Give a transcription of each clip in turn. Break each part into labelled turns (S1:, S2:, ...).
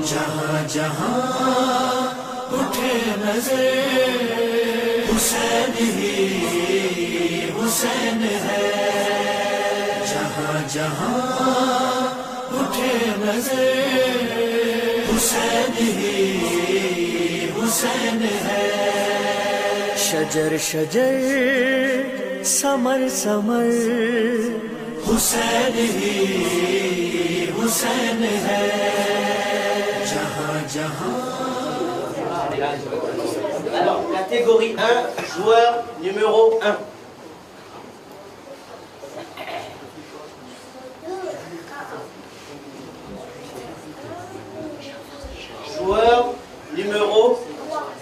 S1: जहाँ जहाँ उठे नजर हुसैन ही हुसैन है। जहाँ जहाँ उठे नजर हुसैन ही हुसैन है। शजर शजर समर समर हुसैन ही हुसैन है। जहाँ जहाँ।
S2: Alors, catégorie 1, joueur numéro 1. Joueur numéro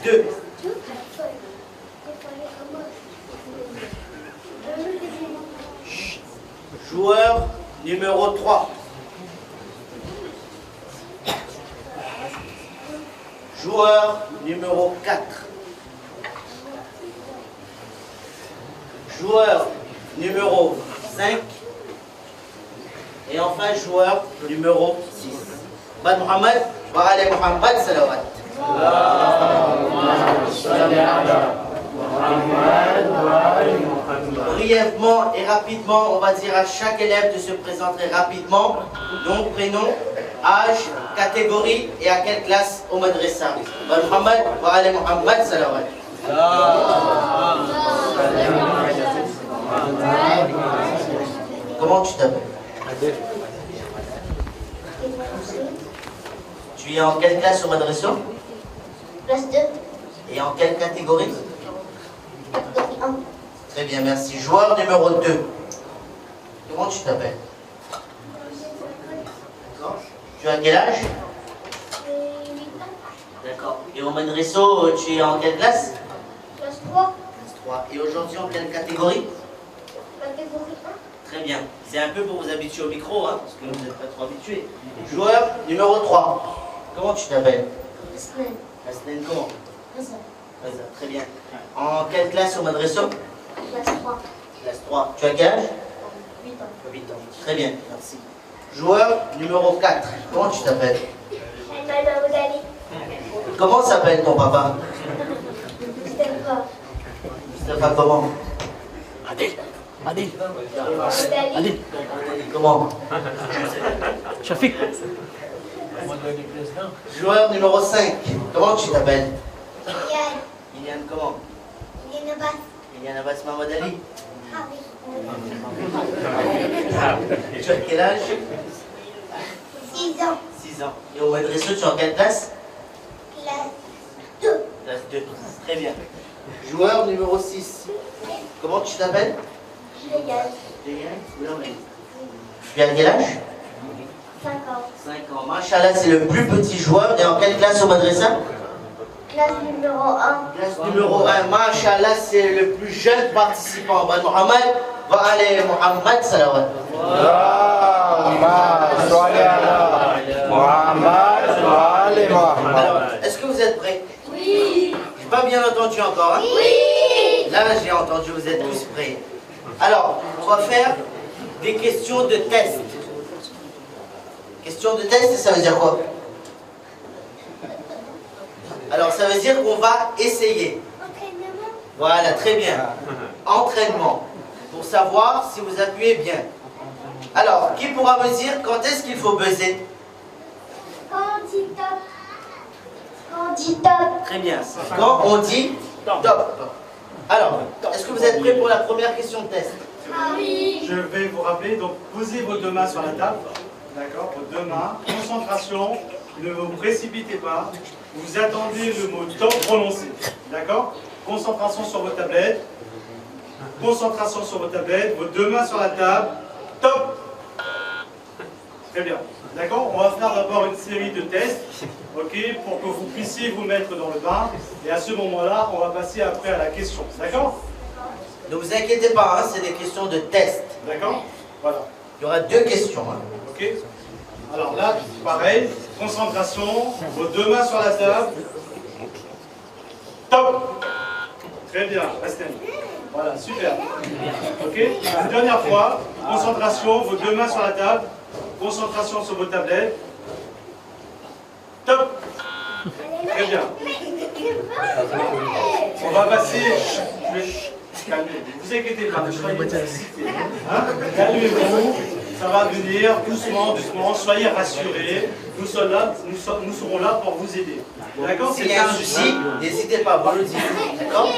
S2: 2. Joueur numéro 3. Joueur numéro 4. Joueur numéro 5. Et enfin joueur numéro 6. Ban Mohamed, wa ala Mohamed salawat. Brièvement et rapidement, on va dire à chaque élève de se présenter rapidement, nom, prénom, âge, catégorie et à quelle classe au madrasa. Mohamed, wa ala Mohamed salawat. Comment tu t'appelles? Tu es en quelle classe au madrasa?
S3: Classe 2.
S2: Et en quelle catégorie?
S3: Catégorie 1.
S2: Très bien, merci. Joueur numéro 2. Comment tu t'appelles? Tu as quel âge?
S3: 8 ans.
S2: D'accord. Et au madrasa, tu es en quelle classe?
S3: Classe 3.
S2: Classe 3. Et aujourd'hui, en quelle catégorie?
S3: Catégorie 1.
S2: Très bien. C'est un peu pour vous habituer au micro, hein, parce que vous n'êtes pas trop habitués. Joueur numéro 3. Comment tu t'appelles?
S3: Aslan.
S2: Aslan, comment?
S3: Reza.
S2: Reza, très bien. En quelle classe au madrasa?
S3: Classe 3.
S2: Classe 3. Tu as quel âge?
S3: 8 ans.
S2: 8 ans. Très bien, merci. Joueur numéro 4. Comment tu t'appelles?
S3: Ayman Aoudali.
S2: Comment s'appelle ton papa?
S3: Mustafa.
S2: Mustafa comment?
S4: Adil. Adil.
S3: Aoudali.
S4: Adil.
S2: Comment?
S4: Shafiq.
S2: Joueur numéro 5. Comment tu t'appelles?
S3: Yann.
S2: Iliane comment?
S3: Yann Abbas.
S2: Iliane Abbas Mahmoud Ali.
S3: Ah oui.
S2: Et tu as quel âge?
S3: 6 ans.
S2: 6 ans. Et au madrasa, tu es en quelle classe?
S3: Classe 2.
S2: Classe 2. Très bien. Joueur numéro 6. Comment tu t'appelles?
S3: Yann.
S2: Tu as quel âge?
S3: 5 ans.
S2: 5 ans. Machallah, c'est le plus petit joueur. Et en quelle classe au madrasa?
S3: Classe numéro 1.
S2: Classe numéro 1. Machallah, c'est le plus jeune participant. Ban Mohamed, va aller Mohamed salawat. Alors, est-ce que vous êtes prêts?
S3: Oui.
S2: J'ai pas bien entendu encore, hein?
S3: Oui.
S2: Là, j'ai entendu, vous êtes tous prêts. Alors, on va faire des questions de test. Questions de test, ça veut dire quoi? Alors, ça veut dire qu'on va essayer.
S3: Entraînement.
S2: Voilà, très bien. Entraînement. Pour savoir si vous appuyez bien. Alors, qui pourra me dire quand est-ce qu'il faut buzzer?
S3: Candidat. Candidat.
S2: Très bien. Quand on dit top. Alors, est-ce que vous êtes prêts pour la première question de test?
S3: Oui.
S5: Je vais vous rappeler, donc posez vos deux mains sur la table, d'accord, vos deux mains, concentration, ne vous précipitez pas, vous attendez le mot top prononcé, d'accord? Concentration sur vos tablettes, concentration sur vos tablettes, vos deux mains sur la table, top. Très bien, d'accord? On va faire d'abord une série de tests, ok, pour que vous puissiez vous mettre dans le bain, et à ce moment-là, on va passer après à la question, d'accord?
S2: Ne vous inquiétez pas, hein, c'est des questions de test.
S5: D'accord? Voilà.
S2: Il y aura deux questions. Hein.
S5: Ok? Alors là, pareil, concentration, vos deux mains sur la table. Top! Très bien, restez. Voilà, super. Ok? Une dernière fois, concentration, vos deux mains sur la table, concentration sur vos tablettes. Top! Très bien. On va passer. Calmez-vous, ne vous inquiétez pas, ne soyez pas excités. Hein? Calmez-vous, ça va venir doucement, doucement, soyez rassurés. Nous serons là pour vous aider. D'accord?
S2: S'il y a un souci, n'hésitez pas, vous le dites. D'accord?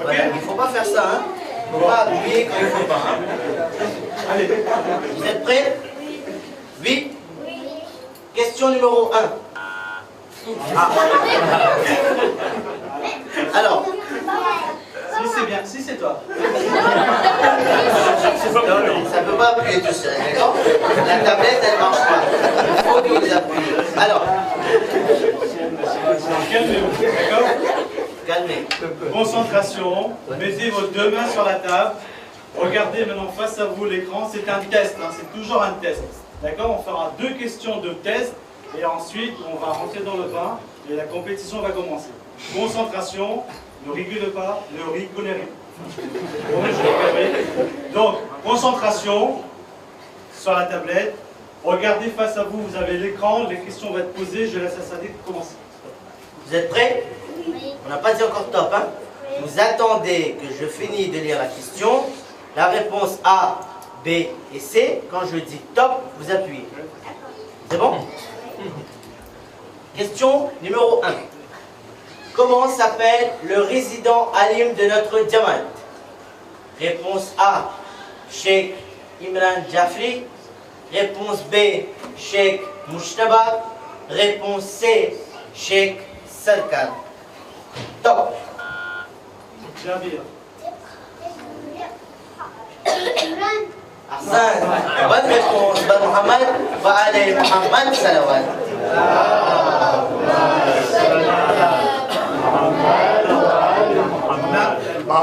S5: Ok?
S2: Il ne faut pas faire ça, hein? Il ne faut pas appuyer quand il ne faut pas. Hein?
S5: Allez.
S2: Vous êtes prêts? Oui? Question numéro 1. Alors,
S5: Si c'est bien, si c'est toi.
S2: ça ne peut pas appuyer tout seul, d'accord? La tablette, elle ne marche pas. Il faut que vous appuyez. Alors,
S5: Calmez-vous, d'accord?
S2: calmez.
S5: Concentration, mettez vos deux mains sur la table. Regardez maintenant face à vous l'écran, c'est un test, hein, c'est toujours un test. D'accord? On fera 2 questions de test et ensuite on va rentrer dans le bain et la compétition va commencer. Concentration, ne rigolez pas, ne rigolez rien. Donc, concentration sur la tablette. Regardez face à vous, vous avez l'écran, les questions vont être posées, je laisse à Sadiq commencer.
S2: Vous êtes prêts? On n'a pas dit encore top, hein? Vous attendez que je finisse de lire la question. La réponse A, B et C. Quand je dis top, vous appuyez. C'est bon? Question numéro 1. Comment s'appelle le résident alim de notre diamant? Réponse A, Cheikh Imran Jafri. Réponse B, Cheikh Mujtaba. Réponse C, Cheikh Sarkar. Top.
S5: Jabir.
S2: Ahsan. Bonne réponse. Ben Mohamed. Wa alayhi Mohamed salawat.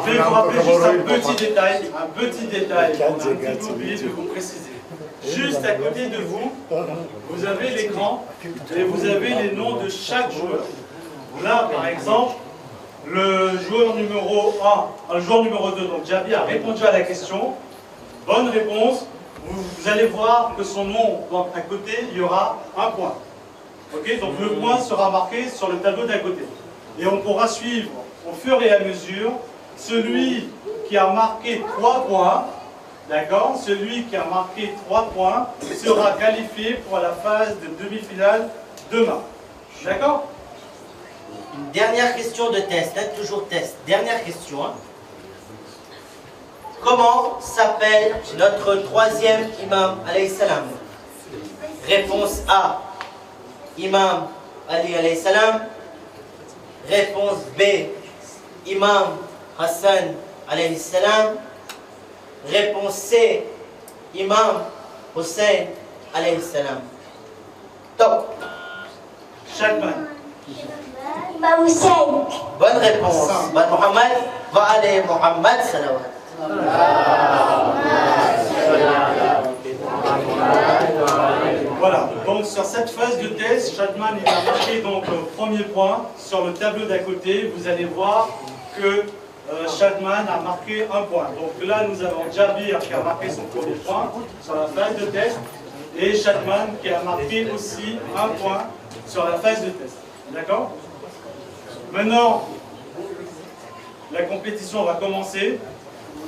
S5: Je vais vous rappeler juste un petit détail qu'on a un petit peu oublié de vous préciser. Juste à côté de vous, vous avez l'écran et vous avez les noms de chaque joueur. Là, par exemple, le joueur numéro 1, le joueur numéro 2, donc Jabi a répondu à la question. Bonne réponse. Vous allez voir que son nom, donc à côté, il y aura un point. Ok, donc le point sera marqué sur le tableau d'à côté. Et on pourra suivre au fur et à mesure celui qui a marqué 3 points. D'accord? Celui qui a marqué 3 points sera qualifié pour la phase de demi-finale demain. D'accord?
S2: Une dernière question de test, hein, toujours test. Dernière question. Hein. Comment s'appelle notre 3e imam, alayhi salam? Réponse A, Imam Ali alayhi salam. Réponse B, Imam Hassan alayhi salam. Réponse C, Imam Hussein alayhi salam. Top.
S5: Chapman.
S3: Imam Hussein.
S2: Bonne réponse. Ben Mohamed, wa alayhi Mohamed salawat.
S5: Voilà, donc sur cette phase de test, Chapman il a marqué donc le premier point sur le tableau d'à côté. Vous allez voir que Chapman a marqué un point. Donc là, nous avons Jabir qui a marqué son premier point sur la phase de test et Chapman qui a marqué aussi un point sur la phase de test. D'accord? Maintenant, la compétition va commencer.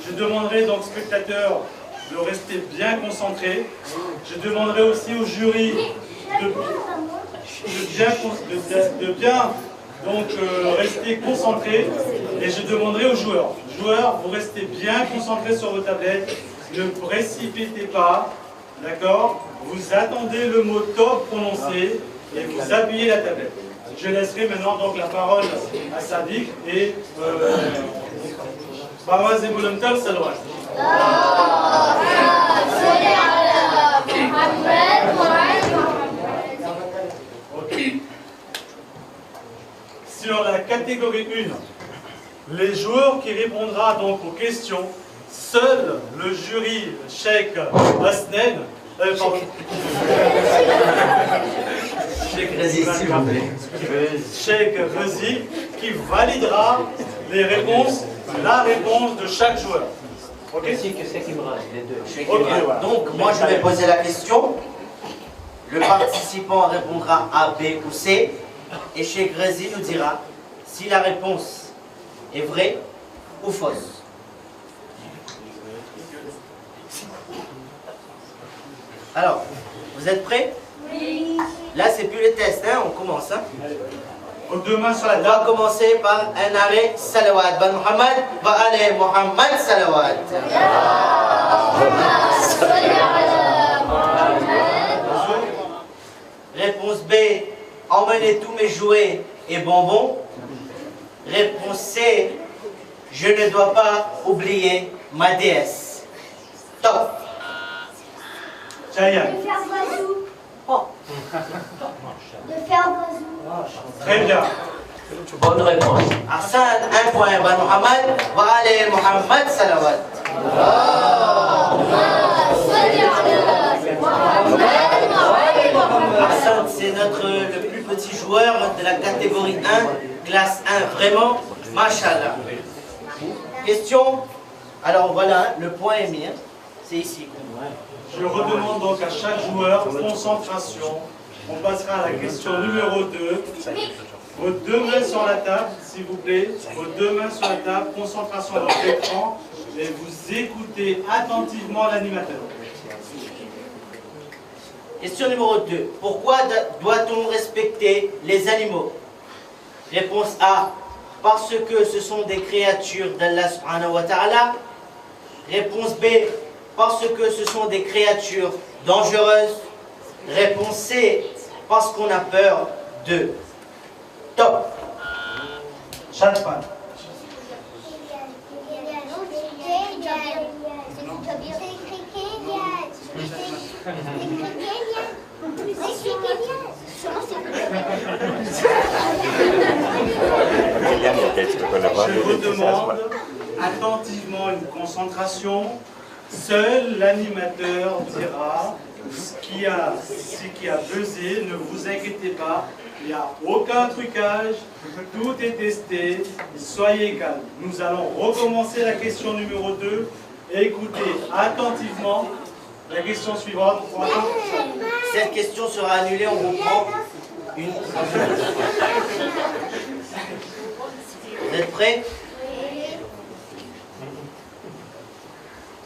S5: Je demanderai donc aux spectateurs de rester bien concentrés. Je demanderai aussi au jury de bien donc, rester concentrés. Et je demanderai aux joueurs. Joueurs, vous restez bien concentrés sur vos tablettes. Ne précipitez pas. D'accord? Vous attendez le mot top prononcé et vous appuyez la tablette. Je laisserai maintenant donc la parole à Sadiq et Bawaz et Boulemtal Salwat. Sur la catégorie 1, les joueurs qui répondra donc aux questions, seul le jury Cheikh Hasnen, Cheikh Rezi, qui validera les réponses la réponse de chaque joueur. Ok?
S4: Qu'est-ce que c'est qui me reste, les deux?
S5: Ok, voilà.
S2: Donc, moi, je vais poser la question. Le participant répondra A, B ou C. Et Cheikh Razi nous dira si la réponse est vraie ou fausse. Alors, vous êtes prêts?
S3: Oui.
S2: Là, c'est plus les tests, hein, on commence. Hein.
S5: Aux deux mains sur la
S2: On va
S5: table.
S2: commencer par un arrêt salawat. Ben Muhammad, va aller Muhammad salawat. Réponse B, emmenez tous mes jouets et bonbons. Réponse C, je ne dois pas oublier ma déesse. Top.
S5: Chayan.
S3: De faire oiseau. De faire oiseau.
S5: Très bien.
S4: Bonne réponse.
S2: Hassan, un point. Ben Muhammad, va aller Muhammad salawat. Hassan, c'est le plus petit joueur de la catégorie 1, classe 1. Vraiment, mashallah. Question. Alors voilà, le point est mis. Hein. C'est ici.
S5: Je redemande donc à chaque joueur concentration. On passera à la question numéro 2. Vos deux mains sur la table, s'il vous plaît. Vos deux mains sur la table, concentration dans l'écran. Et vous écoutez attentivement l'animateur.
S2: Question numéro 2. Pourquoi doit-on respecter les animaux? Réponse A. Parce que ce sont des créatures d'Allah subhanahu wa ta'ala. Réponse B. Parce que ce sont des créatures dangereuses. Réponse C. Parce qu'on a peur d'eux. Top.
S5: Chatman. Je vous demande attentivement une concentration. Seul l'animateur dira ce qui a buzzé. Ne vous inquiétez pas, il n'y a aucun trucage, tout est testé. Soyez calme. Nous allons recommencer la question numéro 2. Écoutez attentivement la question suivante.
S2: Cette question sera annulée. On vous prend une. Vous êtes prêts?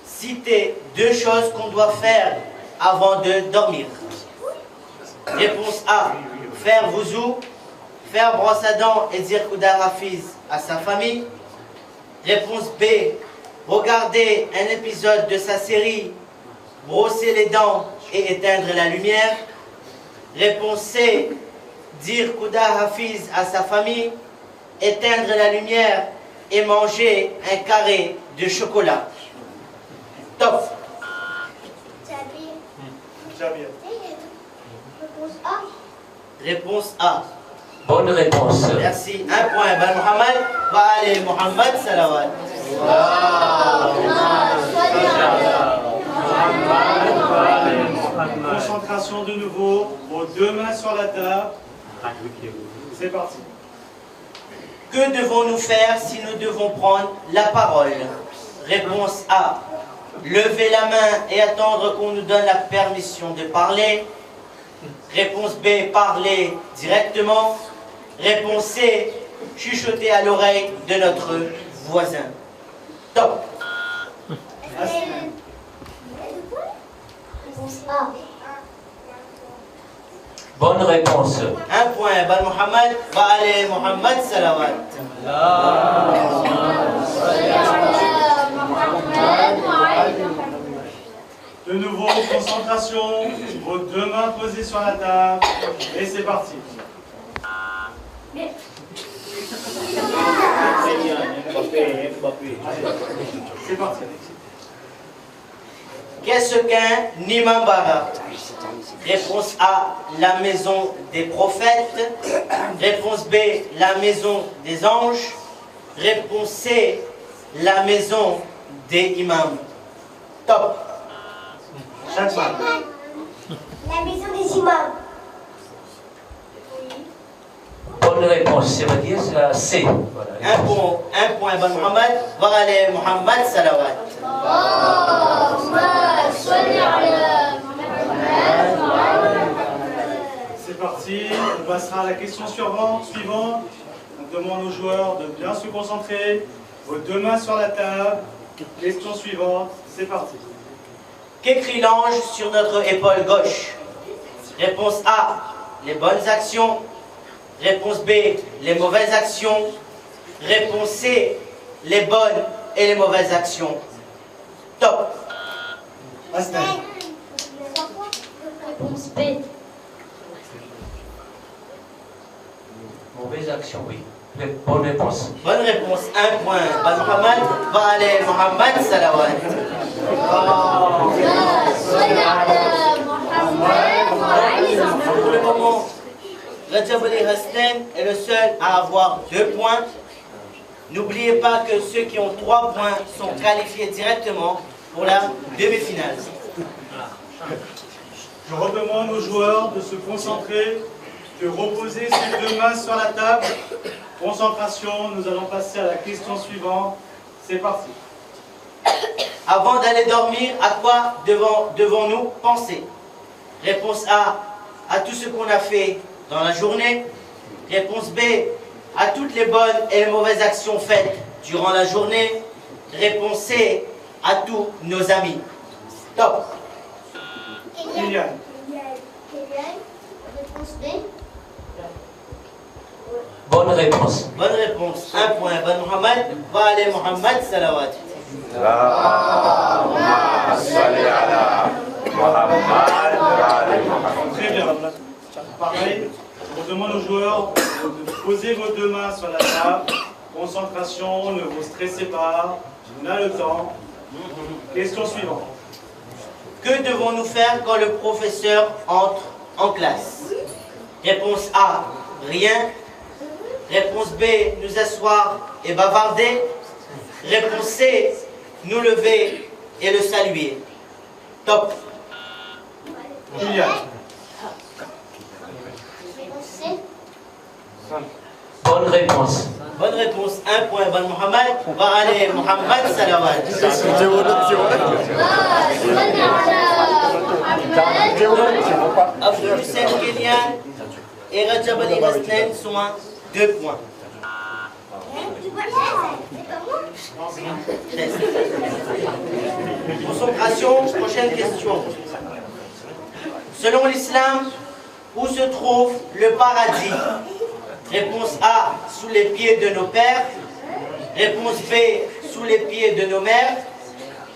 S2: Citez deux choses qu'on doit faire avant de dormir. Réponse A, faire wuzu, faire brosse à dents et dire Kouda Hafiz à sa famille. Réponse B, regarder un épisode de sa série, brosser les dents et éteindre la lumière. Réponse C, dire Kouda Hafiz à sa famille, éteindre la lumière et manger un carré de chocolat. Top.
S5: Jamil.
S3: Réponse A.
S2: Réponse A.
S4: Bonne réponse.
S2: Merci. Un point. Ben Mohamed, va aller Mohamed Salawat.
S5: Concentration de nouveau. Vos deux mains sur la table. C'est parti.
S2: Que devons-nous faire si nous devons prendre la parole? Réponse A. Lever la main et attendre qu'on nous donne la permission de parler. Réponse B. Parler directement. Réponse C. Chuchoter à l'oreille de notre voisin. Top.
S3: Réponse A.
S4: Bonne réponse.
S2: Un point. Ben Mohamed, va aller Mohamed Salawat.
S5: De nouveau, concentration. Vos deux mains posées sur la table. Et c'est parti. C'est parti.
S2: Qu'est-ce qu'un Nimambara? Réponse A, la maison des prophètes. Réponse B, la maison des anges. Réponse C, la maison des imams. Top.
S5: Chatman.
S3: La maison des imams.
S4: Bonne Bonne réponse, ça veut dire c'est la C. Voilà.
S2: Un point, Ben Mohamed. Va aller Mohamed Salawat.
S5: C'est parti, on passera à la question suivante. On demande aux joueurs de bien se concentrer. Vos deux mains sur la table. Question suivante, c'est parti.
S2: Qu'écrit l'ange sur notre épaule gauche? Réponse A, les bonnes actions. Réponse B, les mauvaises actions. Réponse C, les bonnes et les mauvaises actions. Top.
S5: Asnel.
S3: Réponse B.
S4: Mauvaise action, oui. Bonne réponse.
S2: Bonne réponse, un point. Ben Mohamed, va aller Mohamed Salawat. Pour le moment, Rajab Ali Hassan est le seul à avoir 2 points. N'oubliez pas que ceux qui ont 3 points sont qualifiés directement pour la demi-finale.
S5: Je redemande aux joueurs de se concentrer, de reposer ses deux mains sur la table. Concentration, nous allons passer à la question suivante. C'est parti.
S2: Avant d'aller dormir, à quoi devons-nous penser? Réponse A, à tout ce qu'on a fait dans la journée. Réponse B, à toutes les bonnes et les mauvaises actions faites durant la journée. Réponse C, à tous nos amis. Top.
S5: Kylian.
S3: Réponse B.
S4: Bonne réponse.
S2: Bonne réponse. Un point. Ben Mohamed. Va aller Mohamed Salawat.
S5: Très bien. Pareil, on demande aux joueurs de poser vos deux mains sur la table. Concentration, ne vous stressez pas. On a le temps. Question suivante.
S2: Que devons-nous faire quand le professeur entre en classe? Réponse A, rien. Réponse B, nous asseoir et bavarder. Réponse C, nous lever et le saluer. Top.
S5: Kylian.
S3: Réponse C.
S4: Bonne réponse.
S2: Bonne réponse. Un point. Ben Mohamed. Va aller Mohamed Salawat. Abdul Hussein Kélian et Rajab Ali Hassan sont à 2 points. Concentration, prochaine question. Selon l'islam, où se trouve le paradis? Réponse A, sous les pieds de nos pères. Réponse B, sous les pieds de nos mères.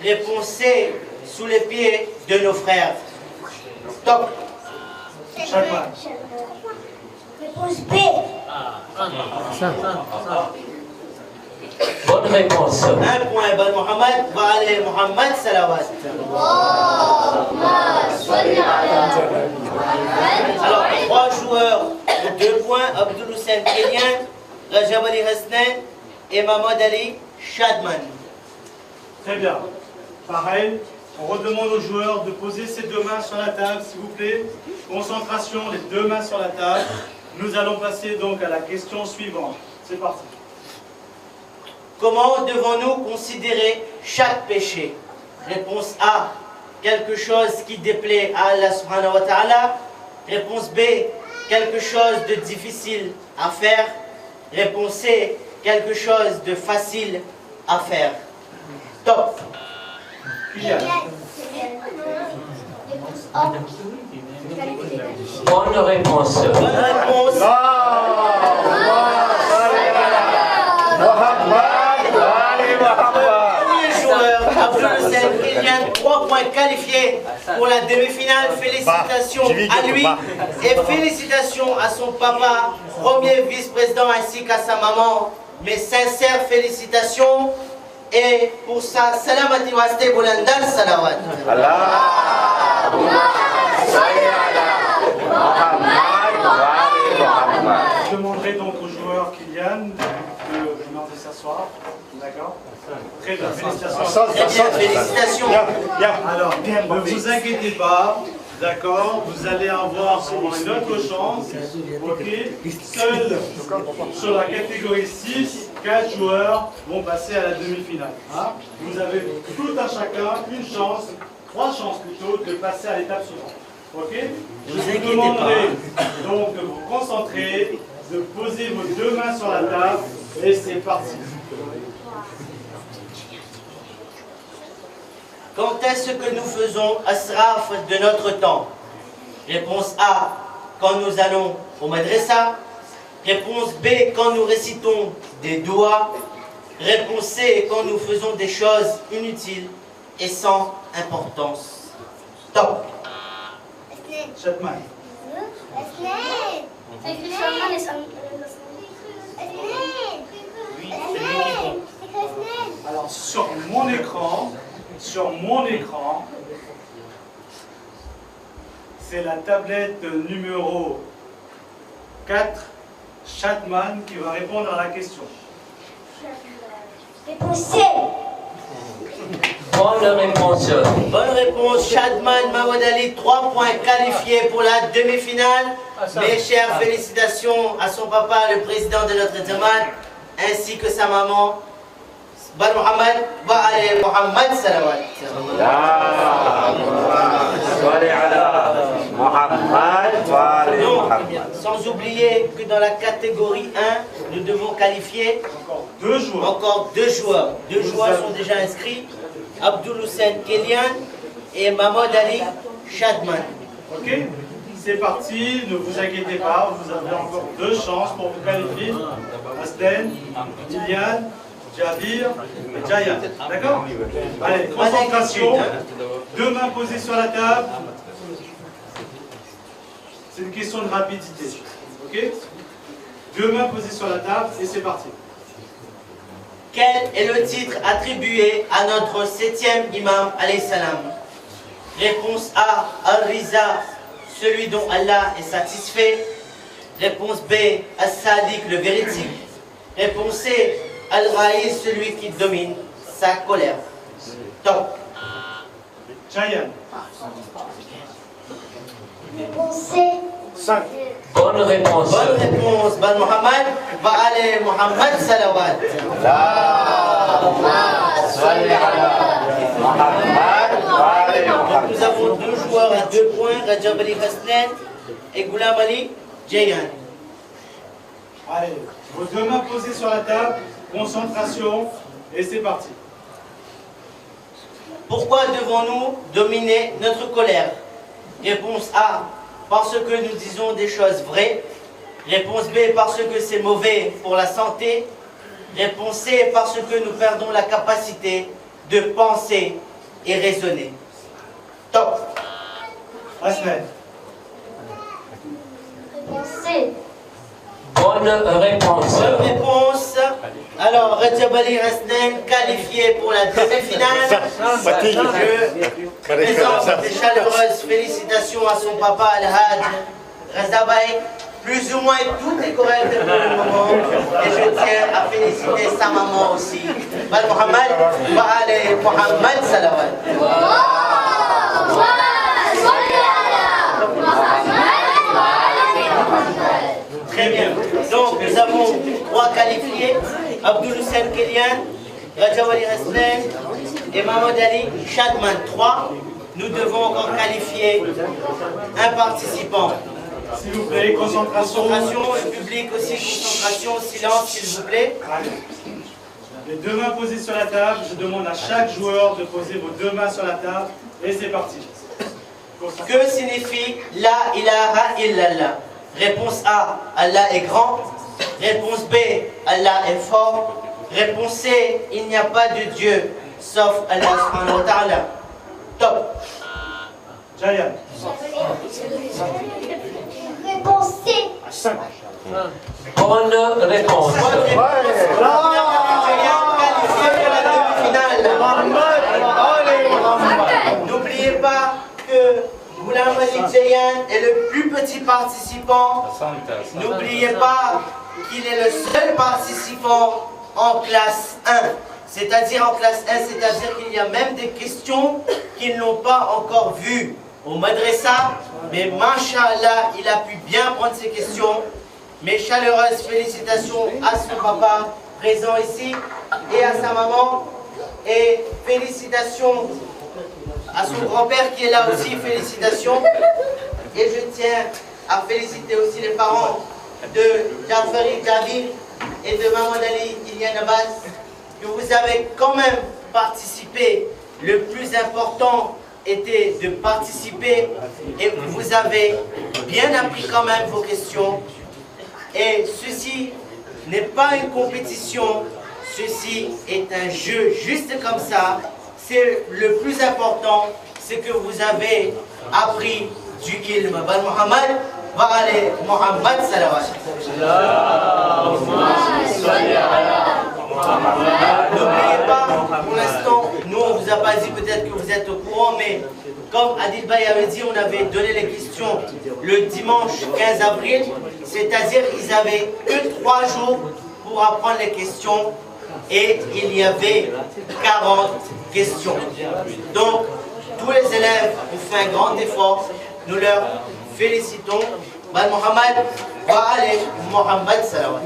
S2: Réponse C, sous les pieds de nos frères. Top.
S5: Chacun.
S3: Réponse B.
S4: Bonne réponse.
S2: Un point. Ben Mohamed. Va aller Mohamed Salawat. Alors, 3 joueurs de 2 points. Abdul Hussein Kélian, Rajab Ali Hassan et Mahmoud Ali Shadman.
S5: Très bien. Pareil, on redemande aux joueurs de poser ses deux mains sur la table, s'il vous plaît. Concentration, les deux mains sur la table. Nous allons passer donc à la question suivante. C'est parti.
S2: Comment devons-nous considérer chaque péché? Réponse A, quelque chose qui déplaît à Allah subhanahu wa ta'ala. Réponse B, quelque chose de difficile à faire. Réponse C, quelque chose de facile à faire. Top.
S5: Kylian.
S3: Réponse A.
S4: Bonne réponse.
S2: Bonne réponse. Premier joueur, Abdul Hussein Kélian, 3 points qualifiés pour la demi-finale. Félicitations à lui et félicitations à son papa, premier vice-président, ainsi qu'à sa maman. Mes sincères félicitations. Et pour ça, salamati waste boulandal salawat.
S5: Je demanderai donc aux joueurs Kylian de venir s'asseoir. D'accord? Très bien, félicitations.
S2: Très bien, félicitations.
S5: Alors, ne vous inquiétez pas, D'accord, vous allez avoir une autre chance. Ok, seuls sur la catégorie 6, 4 joueurs vont passer à la demi-finale. Hein? Vous avez tout un chacun une chance, 3 chances plutôt, de passer à l'étape suivante. Ok, je vous demanderai donc de vous concentrer, de poser vos 2 mains sur la table et c'est parti.
S2: Quand est-ce que nous faisons Asraf de notre temps? Réponse A, quand nous allons au madrasa. Réponse B, quand nous récitons des doigts. Réponse C, quand nous faisons des choses inutiles et sans importance. Top.
S5: Chatman. Alors sur mon écran, c'est la tablette numéro 4, Chatman, qui va répondre à la question.
S3: Réponse C.
S4: Bonne réponse.
S2: Bonne réponse, Shadman Mawadali, 3 points qualifiés pour la demi-finale. Mes chères félicitations à son papa, le président de notre Zaman, ainsi que sa maman, Ban Mohamed, Ba'ale Mohamed Salawat. Donc, sans oublier que dans la catégorie 1, nous devons qualifier encore deux joueurs. 2 joueurs sont déjà inscrits. Abdul Hussein Kelian et Mahmoud Ali Shadman.
S5: Ok, c'est parti, ne vous inquiétez pas, vous avez encore 2 chances pour vous qualifier. Asden, Ilian, Jabir et Jaya. D'accord? Allez, concentration. 2 mains posées sur la table. C'est une question de rapidité. Ok? 2 mains posées sur la table et c'est parti.
S2: Quel est le titre attribué à notre 7e imam alayhi salam? Réponse A, Al-Riza, celui dont Allah est satisfait. Réponse B, As-Sadiq, le véridique. Réponse C, Al-Raïs, celui qui domine sa colère. Top.
S5: Chayan.
S3: Réponse C.
S5: 5.
S4: Bonne réponse.
S2: Bonne réponse, Ban Mohamed, Ba'ale Mohamed Salawat. Donc nous avons 2 joueurs à 2 points, Rajab Ali Hasnen et Ghulam Ali Jayan.
S5: Allez, vos 2 mains posées sur la table, concentration et c'est parti.
S2: Pourquoi devons-nous dominer notre colère? Réponse A, parce que nous disons des choses vraies. Réponse B, parce que c'est mauvais pour la santé. Réponse C, parce que nous perdons la capacité de penser et raisonner. Top.
S5: Asmed.
S3: Réponse C.
S4: Bonne réponse.
S2: Bonne réponse. Alors, Rajab Ali Hasnen, qualifié pour la demi-finale. Je présente des chaleureuses félicitations à son papa Al-Had Razabaï. Plus ou moins tout est correct pour le moment. Et je tiens à féliciter sa maman aussi. Bal Mohamed, Ba'ale Mohamed Salawat. Très bien. Donc nous avons 3 qualifiés. Abdul Hussein Kelian, Rajab Ali Hasnen et Mahmoud Ali Shadman. 3. Nous devons encore qualifier un participant.
S5: S'il vous plaît, concentration.
S2: Concentration, le public aussi, concentration, silence s'il vous plaît.
S5: Allez. Les 2 mains posées sur la table, je demande à chaque joueur de poser vos 2 mains sur la table et c'est parti.
S2: Que signifie La ilaha illallah? Réponse A, Allah est grand. Réponse B, Allah est fort. Réponse C, il n'y a pas de Dieu sauf Allah subhanahu wa ta'ala. Top.
S5: Jayan.
S3: Réponse C.
S5: 5.
S4: Bonne réponse.
S2: Bonne réponse. Qualifié pour la demi-finale. N'oubliez pas que Ghulam Ali Jayan est le plus petit participant. N'oubliez pas qu'il est le seul participant en classe 1. C'est-à-dire en classe 1, c'est-à-dire qu'il y a même des questions qu'ils n'ont pas encore vues. au madrasa, mais Masha'Allah, il a pu bien prendre ses questions. Mes chaleureuses félicitations à son papa présent ici et à sa maman. Et félicitations à son grand-père qui est là aussi, félicitations. Et je tiens à féliciter aussi les parents de Jafari Jabir et de Maman Ali Ilian Abbas, que vous avez quand même participé. Le plus important était de participer et vous avez bien appris quand même vos questions. Et ceci n'est pas une compétition, ceci est un jeu juste comme ça. C'est le plus important, c'est que vous avez appris du ilm. Ben Muhammad, va aller Muhammad salawat. N'oubliez pas, pour l'instant, nous on vous a pas dit, peut-être que vous êtes au courant, mais comme Adil Baye avait dit, on avait donné les questions le dimanche 15 avril, c'est-à-dire qu'ils avaient que 3 jours pour apprendre les questions et il y avait 40 questions. Donc, tous les élèves ont fait un grand effort, nous leur félicitons. Ben Mohamed, wa alayk Mohamed salawat.